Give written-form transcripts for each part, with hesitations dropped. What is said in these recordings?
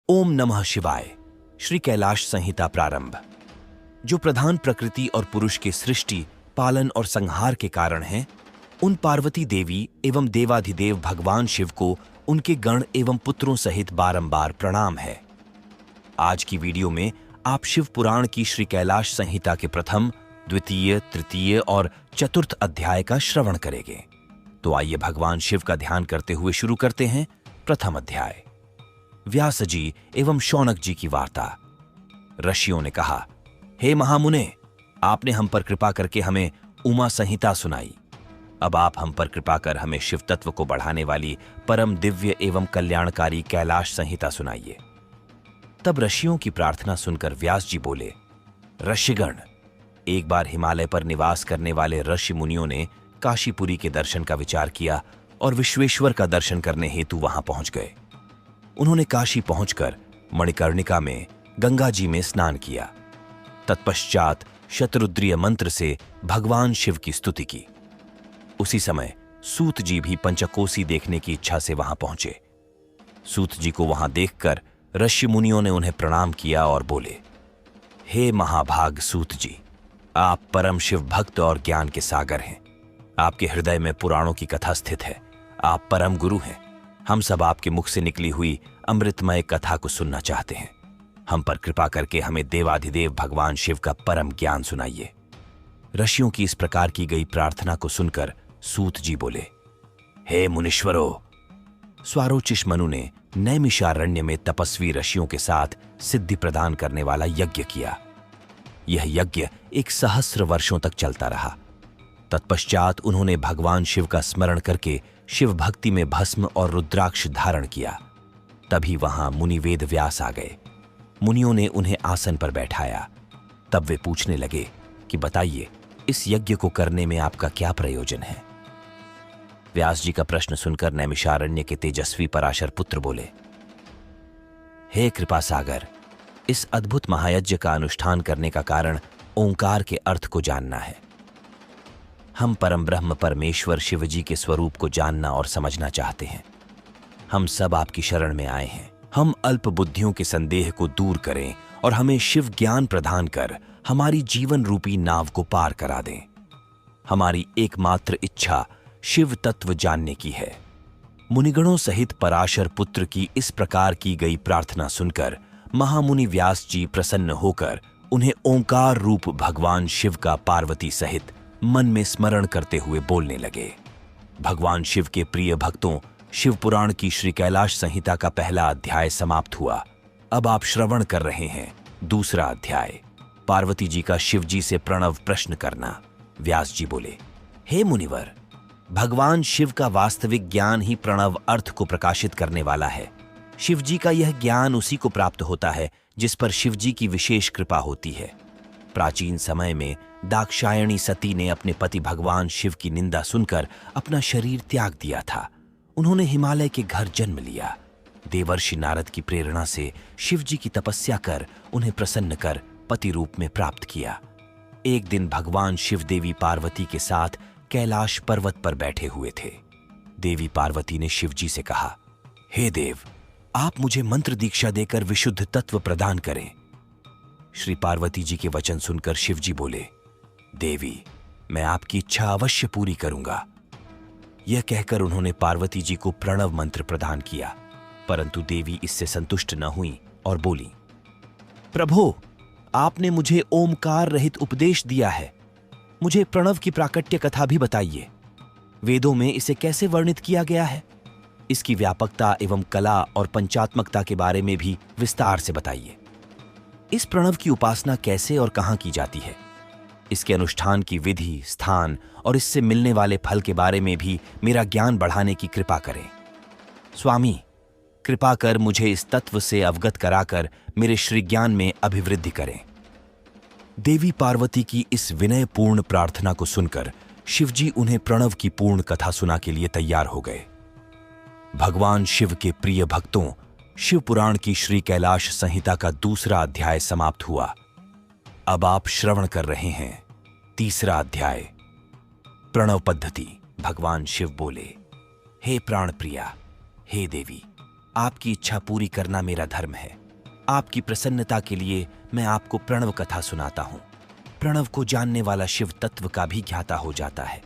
ओम नमः शिवाय। श्री कैलाश संहिता प्रारंभ। जो प्रधान प्रकृति और पुरुष के सृष्टि, पालन और संहार के कारण हैं, उन पार्वती देवी एवं देवाधिदेव भगवान शिव को उनके गण एवं पुत्रों सहित बारंबार प्रणाम है। आज की वीडियो में आप शिव पुराण की श्री कैलाश संहिता के प्रथम, द्वितीय, तृतीय और चतुर्थ अध्याय का श्रवण करेंगे। तो आइए भगवान शिव का ध्यान करते हुए शुरू करते हैं। प्रथम अध्याय। व्यास जी एवं शौनक जी की वार्ता। ऋषियों ने कहा, हे महामुने, आपने हम पर कृपा करके हमें उमा संहिता सुनाई। अब आप हम पर कृपा कर हमें शिव तत्व को बढ़ाने वाली परम दिव्य एवं कल्याणकारी कैलाश संहिता सुनाइए। तब ऋषियों की प्रार्थना सुनकर व्यास जी बोले, ऋषिगण, एक बार हिमालय पर निवास करने वाले ऋषि मुनियों ने काशीपुरी के दर्शन का विचार किया और विश्वेश्वर का दर्शन करने हेतु वहां पहुंच गए। उन्होंने काशी पहुंचकर मणिकर्णिका में गंगा जी में स्नान किया। तत्पश्चात शतरुद्रीय मंत्र से भगवान शिव की स्तुति की। उसी समय सूत जी भी पंचकोसी देखने की इच्छा से वहां पहुंचे। सूत जी को वहां देखकर ऋषि मुनियों ने उन्हें प्रणाम किया और बोले, हे महाभाग सूत जी, आप परम शिव भक्त और ज्ञान के सागर हैं। आपके हृदय में पुराणों की कथा स्थित है। आप परम गुरु हैं। हम सब आपके मुख से निकली हुई अमृतमय कथा को सुनना चाहते हैं। हम पर कृपा करके हमें देवाधिदेव भगवान शिव का परम ज्ञान सुनाइए। ऋषियों की इस प्रकार की गई प्रार्थना को सुनकर सूत जी बोले, हे मुनीश्वरों, स्वारोचिष मनु ने नैमिषारण्य में तपस्वी ऋषियों के साथ सिद्धि प्रदान करने वाला यज्ञ किया। यह यज्ञ 1 सहस्र वर्षों तक चलता रहा। तत्पश्चात उन्होंने भगवान शिव का स्मरण करके शिव भक्ति में भस्म और रुद्राक्ष धारण किया। तभी वहां मुनि वेद व्यास आ गए। मुनियों ने उन्हें आसन पर बैठाया। तब वे पूछने लगे कि बताइए, इस यज्ञ को करने में आपका क्या प्रयोजन है। व्यास जी का प्रश्न सुनकर नैमिषारण्य के तेजस्वी पराशर पुत्र बोले, हे कृपा सागर, इस अद्भुत महायज्ञ का अनुष्ठान करने का कारण ओंकार के अर्थ को जानना है। हम परम ब्रह्म परमेश्वर शिव जी के स्वरूप को जानना और समझना चाहते हैं। हम सब आपकी शरण में आए हैं। हम अल्प बुद्धियों के संदेह को दूर करें और हमें शिव ज्ञान प्रदान कर हमारी जीवन रूपी नाव को पार करा दें। हमारी एकमात्र इच्छा शिव तत्व जानने की है। मुनिगणों सहित पराशर पुत्र की इस प्रकार की गई प्रार्थना सुनकर महामुनि व्यास जी प्रसन्न होकर उन्हें ओंकार रूप भगवान शिव का पार्वती सहित मन में स्मरण करते हुए बोलने लगे। भगवान शिव के प्रिय भक्तों, शिव पुराण की श्री कैलाश संहिता का पहला अध्याय समाप्त हुआ। अब आप श्रवण कर रहे हैं दूसरा अध्याय। पार्वती जी का शिव जी से प्रणव प्रश्न करना। व्यास जी बोले, हे मुनिवर, भगवान शिव का वास्तविक ज्ञान ही प्रणव अर्थ को प्रकाशित करने वाला है। शिव जी का यह ज्ञान उसी को प्राप्त होता है जिस पर शिव जी की विशेष कृपा होती है। प्राचीन समय में दाक्षायणी सती ने अपने पति भगवान शिव की निंदा सुनकर अपना शरीर त्याग दिया था। उन्होंने हिमालय के घर जन्म लिया। देवर्षि नारद की प्रेरणा से शिव जी की तपस्या कर उन्हें प्रसन्न कर पति रूप में प्राप्त किया। एक दिन भगवान शिव देवी पार्वती के साथ कैलाश पर्वत पर बैठे हुए थे। देवी पार्वती ने शिव जी से कहा, हे देव, आप मुझे मंत्र दीक्षा देकर विशुद्ध तत्व प्रदान करें। श्री पार्वती जी के वचन सुनकर शिव जी बोले, देवी, मैं आपकी इच्छा अवश्य पूरी करूंगा। यह कहकर उन्होंने पार्वती जी को प्रणव मंत्र प्रदान किया, परंतु देवी इससे संतुष्ट न हुई और बोली, प्रभो, आपने मुझे ओमकार रहित उपदेश दिया है। मुझे प्रणव की प्राकट्य कथा भी बताइए। वेदों में इसे कैसे वर्णित किया गया है? इसकी व्यापकता एवं कला और पंचात्मकता के बारे में भी विस्तार से बताइए। इस प्रणव की उपासना कैसे और कहां की जाती है? इसके अनुष्ठान की विधि, स्थान और इससे मिलने वाले फल के बारे में भी मेरा ज्ञान बढ़ाने की कृपा करें। स्वामी, कृपा कर मुझे इस तत्व से अवगत कराकर मेरे श्री ज्ञान में अभिवृद्धि करें। देवी पार्वती की इस विनयपूर्ण प्रार्थना को सुनकर शिवजी उन्हें प्रणव की पूर्ण कथा सुना के लिए तैयार हो गए। भगवान शिव के प्रिय भक्तों, शिव पुराण की श्री कैलाश संहिता का दूसरा अध्याय समाप्त हुआ। अब आप श्रवण कर रहे हैं तीसरा अध्याय। प्रणव पद्धति। भगवान शिव बोले, हे प्राण प्रिया, हे देवी, आपकी इच्छा पूरी करना मेरा धर्म है। आपकी प्रसन्नता के लिए मैं आपको प्रणव कथा सुनाता हूँ। प्रणव को जानने वाला शिव तत्व का भी ज्ञाता हो जाता है।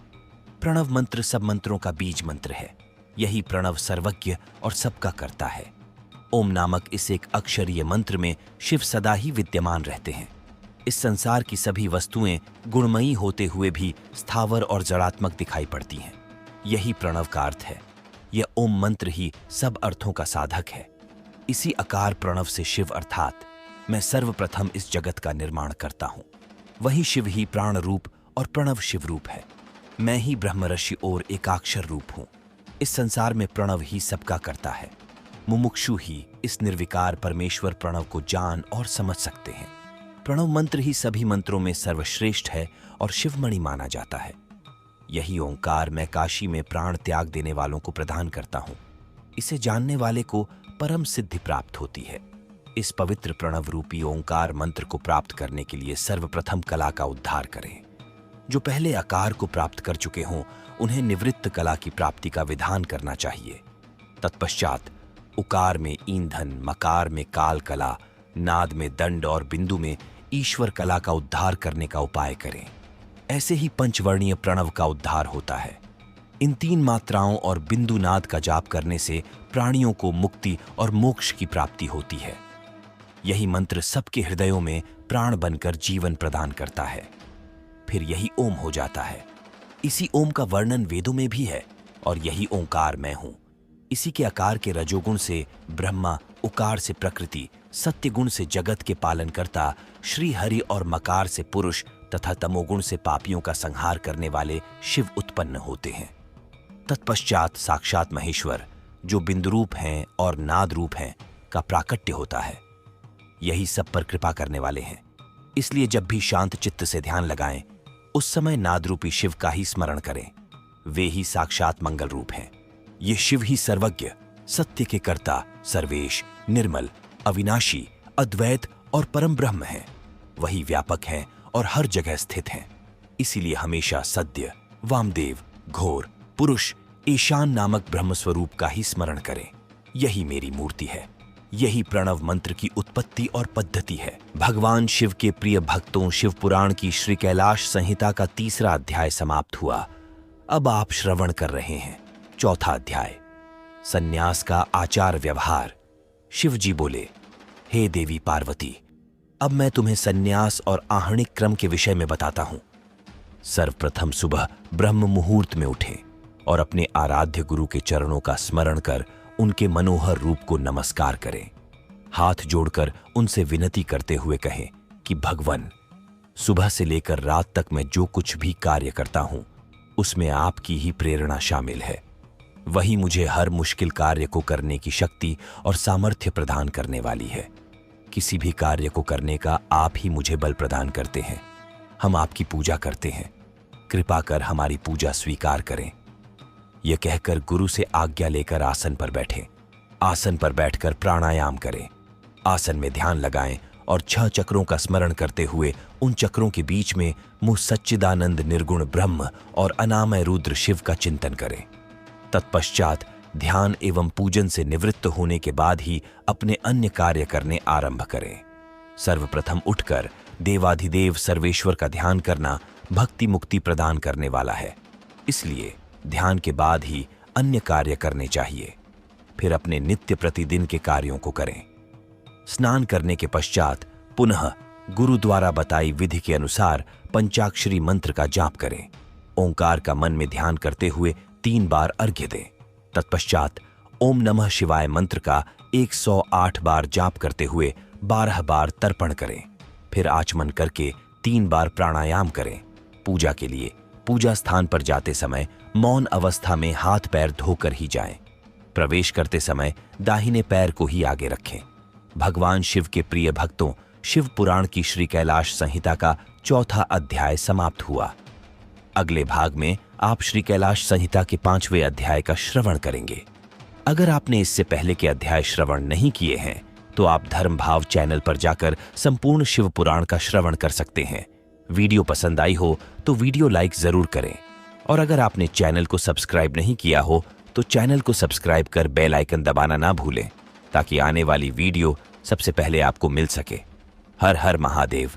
प्रणव मंत्र सब मंत्रों का बीज मंत्र है। यही प्रणव सर्वज्ञ और सबका करता है। ओम नामक इस एक अक्षरीय मंत्र में शिव सदा ही विद्यमान रहते हैं। इस संसार की सभी वस्तुएं गुणमयी होते हुए भी स्थावर और जड़ात्मक दिखाई पड़ती हैं। यही प्रणव का अर्थ है। यह ओम मंत्र ही सब अर्थों का साधक है। इसी अकार प्रणव से शिव अर्थात मैं सर्वप्रथम इस जगत का निर्माण करता हूं। वही शिव ही प्राण रूप और प्रणव शिव रूप है। मैं ही ब्रह्मर्षि और एकाक्षर रूप हूं। इस संसार में प्रणव ही सबका करता है। मुमुक्षु ही इस निर्विकार परमेश्वर प्रणव को जान और समझ सकते हैं। प्रणव मंत्र ही सभी मंत्रों में सर्वश्रेष्ठ है और शिवमणि माना जाता है। यही ओंकार मैं काशी में प्राण त्याग देने वालों को प्रदान करता हूं। इसे जानने वाले को परम सिद्धि प्राप्त होती है। इस पवित्र प्रणव रूपी ओंकार मंत्र को प्राप्त करने के लिए सर्वप्रथम कला का उद्धार करें। जो पहले आकार को प्राप्त कर चुके हों उन्हें निवृत्त कला की प्राप्ति का विधान करना चाहिए। तत्पश्चात उकार में ईंधन, मकार में काल कला, नाद में दंड और बिंदु में ईश्वर कला का उद्धार करने का उपाय करें। ऐसे ही पंचवर्णीय प्रणव का उद्धार होता है। इन 3 मात्राओं और बिंदु नाद का जाप करने से प्राणियों को मुक्ति और मोक्ष की प्राप्ति होती है। यही मंत्र सबके हृदयों में प्राण बनकर जीवन प्रदान करता है। फिर यही ओम हो जाता है। इसी ओम का वर्णन वेदों में भी है और यही ओंकार मैं हूं। इसी के आकार के रजोगुण से ब्रह्मा, उकार से प्रकृति, सत्य गुण से जगत के पालनकर्ता श्री हरि और मकार से पुरुष तथा तमोगुण से पापियों का संहार करने वाले शिव उत्पन्न होते हैं। तत्पश्चात साक्षात महेश्वर जो बिंदु रूप हैं और नाद रूप हैं का प्राकट्य होता है। यही सब पर कृपा करने वाले हैं। इसलिए जब भी शांत चित्त से ध्यान लगाएं उस समय नाद रूपी शिव का ही स्मरण करें। वे ही साक्षात मंगल रूप हैं। ये शिव ही सर्वज्ञ, सत्य के कर्ता, सर्वेश, निर्मल, अविनाशी, अद्वैत और परम ब्रह्म हैं। वही व्यापक हैं और हर जगह स्थित हैं। इसीलिए हमेशा सद्य, वामदेव, घोर, पुरुष, ईशान नामक ब्रह्म स्वरूप का ही स्मरण करें। यही मेरी मूर्ति है। यही प्रणव मंत्र की उत्पत्ति और पद्धति है। भगवान शिव के प्रिय भक्तों, शिव पुराण की श्री कैलाश संहिता का 3रा अध्याय समाप्त हुआ। अब आप श्रवण कर रहे हैं 4था अध्याय, संन्यास का आचार व्यवहार। शिव जी बोले, हे देवी पार्वती, अब मैं तुम्हें संन्यास और आहनिक क्रम के विषय में बताता हूं। सर्वप्रथम सुबह ब्रह्म मुहूर्त में उठें और अपने आराध्य गुरु के चरणों का स्मरण कर उनके मनोहर रूप को नमस्कार करें। हाथ जोड़कर उनसे विनती करते हुए कहें कि भगवन, सुबह से लेकर रात तक मैं जो कुछ भी कार्य करता हूं उसमें आपकी ही प्रेरणा शामिल है। वही मुझे हर मुश्किल कार्य को करने की शक्ति और सामर्थ्य प्रदान करने वाली है। किसी भी कार्य को करने का आप ही मुझे बल प्रदान करते हैं। हम आपकी पूजा करते हैं। कृपा कर हमारी पूजा स्वीकार करें। यह कहकर गुरु से आज्ञा लेकर आसन पर बैठें। आसन पर बैठकर प्राणायाम करें। आसन में ध्यान लगाएं और 6 चक्रों का स्मरण करते हुए उन चक्रों के बीच में मुझ सच्चिदानंद निर्गुण ब्रह्म और अनामय रुद्र शिव का चिंतन करें। तत्पश्चात ध्यान एवं पूजन से निवृत्त होने के बाद ही अपने अन्य कार्य करने आरंभ करें। सर्वप्रथम उठकर देवाधिदेव सर्वेश्वर का ध्यान करना भक्ति मुक्ति प्रदान करने वाला है। इसलिए ध्यान के बाद ही अन्य कार्य करने चाहिए। फिर अपने नित्य प्रतिदिन के कार्यों को करें। स्नान करने के पश्चात पुनः गुरु द्वारा बताई विधि के अनुसार पंचाक्षरी मंत्र का जाप करें। ओंकार का मन में ध्यान करते हुए 3 बार अर्घ्य दें। तत्पश्चात ओम नमः शिवाय मंत्र का 108 बार जाप करते हुए 12 बार तर्पण करें। फिर आचमन करके 3 बार प्राणायाम करें। पूजा के लिए पूजा स्थान पर जाते समय मौन अवस्था में हाथ पैर धोकर ही जाएं। प्रवेश करते समय दाहिने पैर को ही आगे रखें। भगवान शिव के प्रिय भक्तों, शिव पुराण की श्री कैलाश संहिता का 4था अध्याय समाप्त हुआ। अगले भाग में आप श्री कैलाश संहिता के 5वें अध्याय का श्रवण करेंगे। अगर आपने इससे पहले के अध्याय श्रवण नहीं किए हैं तो आप धर्म भाव चैनल पर जाकर संपूर्ण शिव पुराण का श्रवण कर सकते हैं। वीडियो पसंद आई हो तो वीडियो लाइक जरूर करें और अगर आपने चैनल को सब्सक्राइब नहीं किया हो तो चैनल को सब्सक्राइब कर बेल आइकन दबाना ना भूलें। ताकि आने वाली वीडियो सबसे पहले आपको मिल सके। हर हर महादेव।